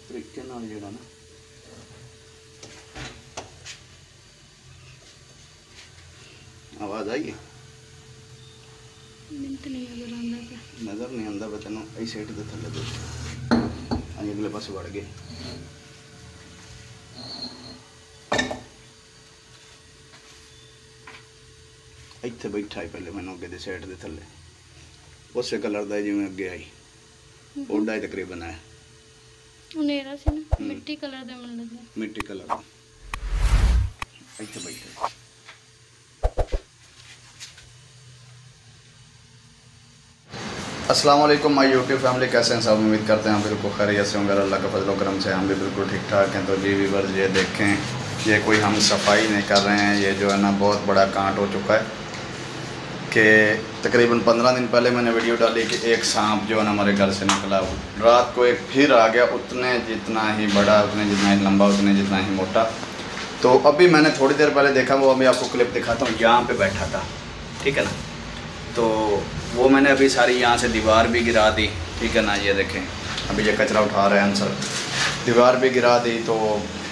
तरीके नाल जेड़ा ना आवाज़ आई है नज़र नहीं आता पे तेन आई साइड के थले दो अगले पास वड़ गए इत्थे बैठा है पहले मैंने अगे साइड के थले उस कलर का जिवें अगे आई ओडा ही तकरीबन है मिट्टी कलर दा मन लगा मिट्टी कलर का इत्थे बैठा अस्सलाम वालेकुम माय यूट्यूब फैमिली, कैसे हैं सब? उम्मीद करते हैं बिल्कुल खैरियत से होंगे, अल्लाह का फजल करम से हम भी बिल्कुल ठीक ठाक हैं। तो जी व्यूअर्स ये देखें, ये कोई हम सफाई नहीं कर रहे हैं, ये जो है ना बहुत बड़ा कांट हो चुका है कि तकरीबन 15 दिन पहले मैंने वीडियो डाली कि एक सांप जो है ना हमारे घर से निकला, रात को एक फिर आ गया, उतने जितना ही बड़ा, उतने जितना ही लंबा, उतने जितना ही मोटा। तो अभी मैंने थोड़ी देर पहले देखा, वो अभी आपको क्लिप दिखाता हूँ, यहाँ पे बैठा था, ठीक है ना। तो वो मैंने अभी सारी यहाँ से दीवार भी गिरा दी, ठीक है ना। ये देखें अभी ये कचरा उठा रहे हैं आंसर, दीवार भी गिरा दी, तो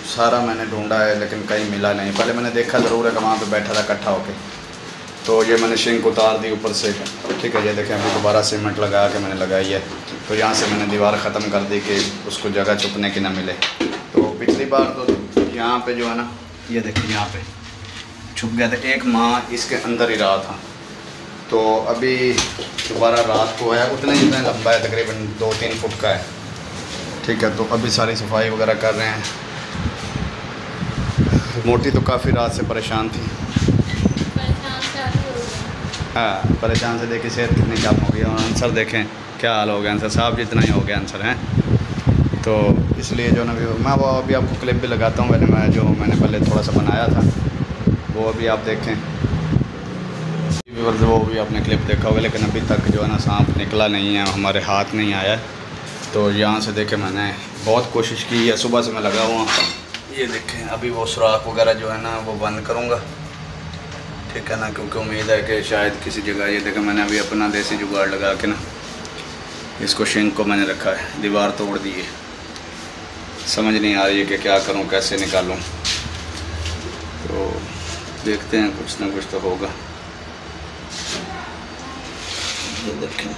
सारा मैंने ढूंढा है लेकिन कहीं मिला नहीं। पहले मैंने देखा ज़रूर है कि वहाँ पे बैठा था इकट्ठा होके, तो ये मैंने शिंक उतार दी ऊपर से, ठीक है। ये देखें अभी दोबारा सीमेंट लगा के मैंने लगाई है, तो यहाँ से मैंने दीवार ख़त्म कर दी कि उसको जगह छुपने की ना मिले। तो पिछली बार तो यहाँ पे जो है ना, ये देखिए यहाँ पे छुप गया था, एक माह इसके अंदर ही रहा था। तो अभी दोबारा रात को आया, उतने जितना लंबा है, तकरीबन 2-3 फुट का है, ठीक है। तो अभी सारी सफाई वगैरह कर रहे हैं। मोटी तो काफ़ी रात से परेशान थी, हाँ परेशान से देखिए सेहत कितनी कम हो गई, और आंसर देखें क्या हाल हो गया, आंसर साहब जितना ही हो गया आंसर है। तो इसलिए जो ना मैं वो अभी आपको क्लिप भी लगाता हूँ, मैंने पहले थोड़ा सा बनाया था, वो अभी आप देखें। वो भी आपने क्लिप देखा होगा, लेकिन अभी तक जो है ना सांप निकला नहीं है, हमारे हाथ नहीं आया। तो यहाँ से देखें मैंने बहुत कोशिश की है, सुबह से मैं लगा हुआ, ये देखें अभी वो सुराख वगैरह जो है ना वो बंद करूँगा, ठीक है ना, क्योंकि उम्मीद है कि शायद किसी जगह, ये देखें मैंने अभी अपना देसी जुगाड़ लगा के ना इसको शिंक को मैंने रखा है, दीवार तोड़ दी है, समझ नहीं आ रही है कि क्या करूँ, कैसे निकालूँ। तो देखते हैं कुछ ना कुछ तो होगा। ये देखें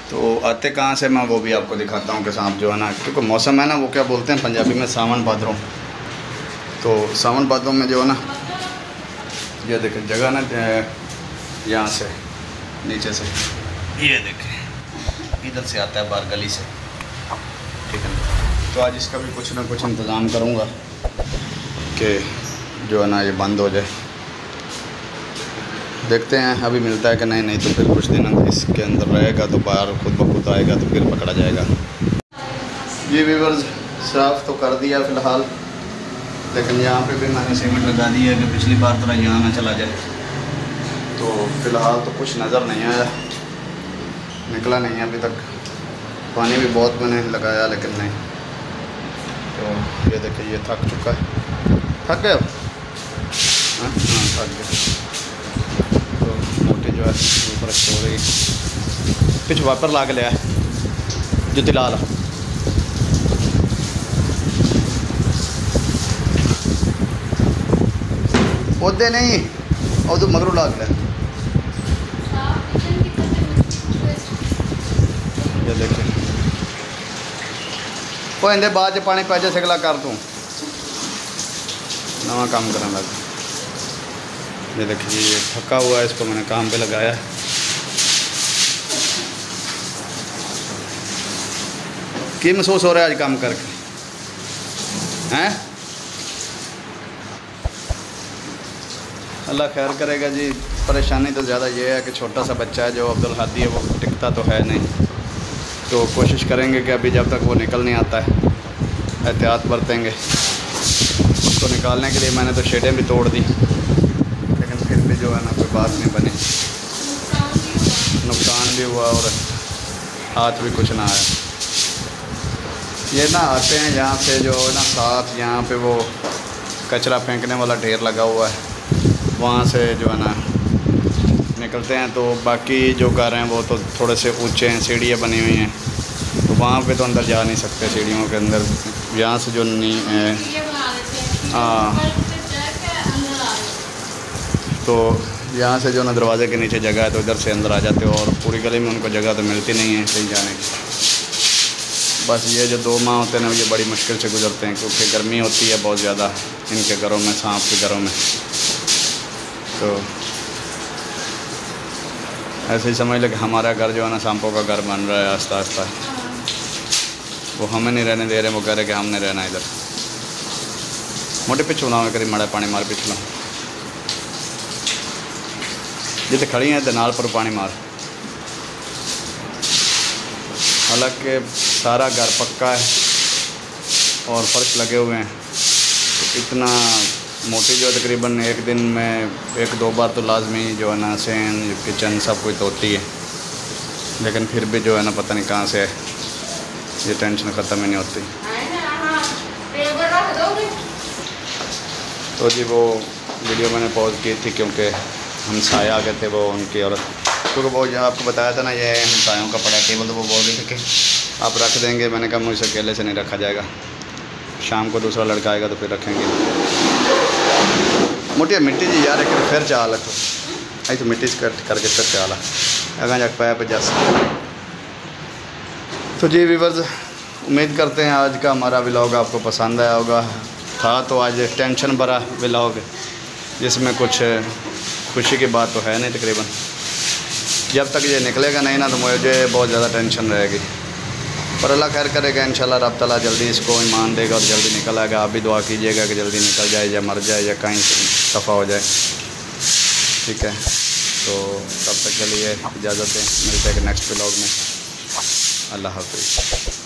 तो आते कहाँ से, मैं वो भी आपको दिखाता हूँ कि सांप जो है ना, क्योंकि मौसम है ना, वो क्या बोलते हैं पंजाबी में सावन भादरों। तो सावन भादरों में जो है ना, ये देखें जगह ना यहाँ से नीचे से, ये देखें इधर से आता है बाहर गली से, ठीक है। तो आज इसका भी कुछ ना कुछ इंतज़ाम करूँगा कि जो है ना ये बंद हो जाए। देखते हैं अभी मिलता है कि नहीं, तो फिर कुछ दिन इसके अंदर रहेगा, तो बाहर खुद ब खुद आएगा, तो फिर पकड़ा जाएगा। ये व्यूअर्स साफ़ तो कर दिया फ़िलहाल, लेकिन यहाँ पे भी मैंने सीमेंट लगा दी है कि पिछली बार तरह यहाँ ना चला जाए। तो फ़िलहाल तो कुछ नज़र नहीं आया, निकला नहीं है अभी तक। पानी भी बहुत मैंने लगाया लेकिन नहीं। तो ये देखिए ये थक चुका है, थक गए, हाँ थक गए। तो मोटी जो है ऊपर सो रही, पिछ वापर ला के लिया जुत्ती लाल, ओदे नहीं उदू मगरू ला के लिया। ये देखिए वो इंदे बाद पानी पै जा सकला कर तू नवा काम करने लगा। ये देखिए ये थका हुआ है, इसको मैंने काम पे लगाया। क्या महसूस हो रहा है आज काम करके, हैं? अल्लाह खैर करेगा जी। परेशानी तो ज़्यादा ये है कि छोटा सा बच्चा है जो अब्दुल हादी है, वो टिकता तो है नहीं। तो कोशिश करेंगे कि अभी जब तक वो निकल नहीं आता है एहतियात बरतेंगे। उसको निकालने के लिए मैंने तो शेडें भी तोड़ दी, जो है ना कोई बात नहीं बनी, नुकसान भी हुआ और हाथ भी कुछ ना आया। ये ना आते हैं यहाँ से जो है ना, साथ यहाँ पे वो कचरा फेंकने वाला ढेर लगा हुआ है, वहाँ से जो है ना निकलते हैं। तो बाकी जो घर हैं वो तो थोड़े से ऊंचे हैं, सीढ़ियाँ बनी हुई हैं, तो वहाँ पे तो अंदर जा नहीं सकते सीढ़ियों के अंदर। यहाँ से जो नहीं है हाँ, तो यहाँ से जो ना दरवाजे के नीचे जगह है तो इधर से अंदर आ जाते हो, और पूरी गली में उनको जगह तो मिलती नहीं है कहीं जाने की। बस ये जो 2 माह होते हैं ना, ये बड़ी मुश्किल से गुजरते हैं, क्योंकि गर्मी होती है बहुत ज़्यादा इनके घरों में, सांप के घरों में। तो ऐसे ही समझ लो कि हमारा घर जो है ना सांपों का घर बन रहा है आस्ता आस्ता। वो हमें नहीं रहने दे रहे, वो कह रहे कि हमने रहना इधर। मोटे पिछू ना करी माड़ा पानी मार पिछला जिते खड़ी हैं नाल पर पानी मार। हालांकि सारा घर पक्का है और फर्श लगे हुए हैं, तो इतना मोटी जो तकरीबन एक दिन में 1-2 बार तो लाजमी जो है ना सेन किचन सब कुछ होती है, लेकिन फिर भी जो है ना पता नहीं कहाँ से ये टेंशन ख़त्म ही नहीं होती। तो जी वो वीडियो मैंने पॉज की थी क्योंकि हमसाए आ गए थे, वो उनकी औरत, क्योंकि वो जो आपको बताया था ना ये हमसायों का पड़ा टेबल, तो वो बोल रहे थे कि आप रख देंगे। मैंने कहा मुझसे अकेले से नहीं रखा जाएगा, शाम को दूसरा लड़का आएगा तो फिर रखेंगे। मोटी मिट्टी जी यार एक फिर चाल रखो आई तो मिट्टी कट करके फिर चाल अगर जग पाया पे जा। तो जी व्यूअर्स, उम्मीद करते हैं आज का हमारा व्लॉग आपको पसंद आया होगा। था तो आज टेंशन भरा व्लॉग, जिसमें कुछ खुशी की बात तो है नहीं तकरीबन। जब तक ये निकलेगा नहीं ना तो मुझे बहुत ज़्यादा टेंशन रहेगी, पर अल्लाह खैर करेगा इंशाल्लाह। रब तआला जल्दी इसको ईमान देगा और जल्दी निकल आएगा। आप भी दुआ कीजिएगा कि जल्दी निकल जाए, या मर जाए, या कहीं दफ़ा हो जाए, ठीक है। तो तब तक के लिए इजाज़त है, मिलते हैं नेक्स्ट व्लॉग में। अल्लाह हाफ़िज़।